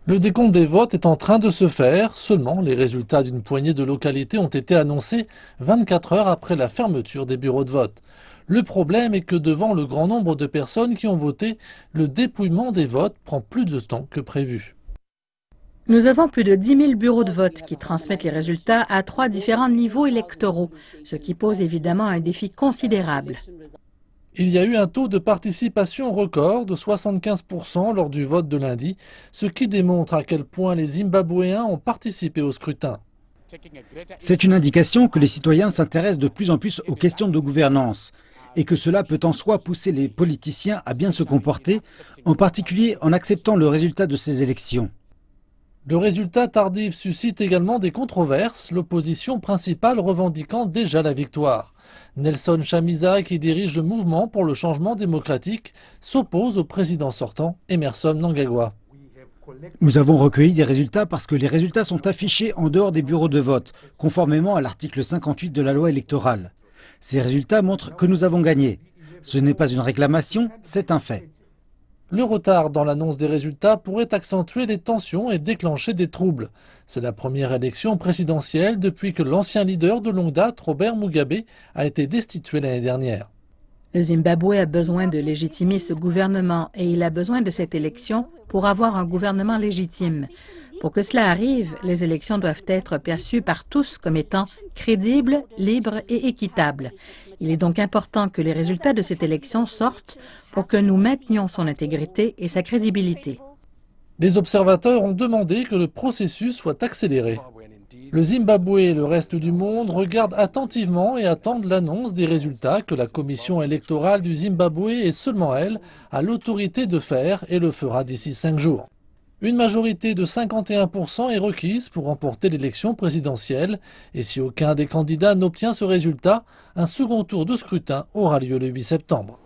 Le décompte des votes est en train de se faire, seulement les résultats d'une poignée de localités ont été annoncés 24 heures après la fermeture des bureaux de vote. Le problème est que devant le grand nombre de personnes qui ont voté, le dépouillement des votes prend plus de temps que prévu. Nous avons plus de 10 000 bureaux de vote qui transmettent les résultats à 3 différents niveaux électoraux, ce qui pose évidemment un défi considérable. Il y a eu un taux de participation record de 75% lors du vote de lundi, ce qui démontre à quel point les Zimbabwéens ont participé au scrutin. C'est une indication que les citoyens s'intéressent de plus en plus aux questions de gouvernance et que cela peut en soi pousser les politiciens à bien se comporter, en particulier en acceptant le résultat de ces élections. Le résultat tardif suscite également des controverses, l'opposition principale revendiquant déjà la victoire. Nelson Chamisa, qui dirige le mouvement pour le changement démocratique, s'oppose au président sortant, Emmerson Mnangagwa. Nous avons recueilli des résultats parce que les résultats sont affichés en dehors des bureaux de vote, conformément à l'article 58 de la loi électorale. Ces résultats montrent que nous avons gagné. Ce n'est pas une réclamation, c'est un fait. Le retard dans l'annonce des résultats pourrait accentuer les tensions et déclencher des troubles. C'est la première élection présidentielle depuis que l'ancien leader de longue date, Robert Mugabe, a été destitué l'année dernière. Le Zimbabwe a besoin de légitimer ce gouvernement et il a besoin de cette élection pour avoir un gouvernement légitime. Pour que cela arrive, les élections doivent être perçues par tous comme étant crédibles, libres et équitables. Il est donc important que les résultats de cette élection sortent pour que nous maintenions son intégrité et sa crédibilité. Les observateurs ont demandé que le processus soit accéléré. Le Zimbabwe et le reste du monde regardent attentivement et attendent l'annonce des résultats que la commission électorale du Zimbabwe et seulement elle a l'autorité de faire et le fera d'ici 5 jours. Une majorité de 51% est requise pour remporter l'élection présidentielle et si aucun des candidats n'obtient ce résultat, un second tour de scrutin aura lieu le 8 septembre.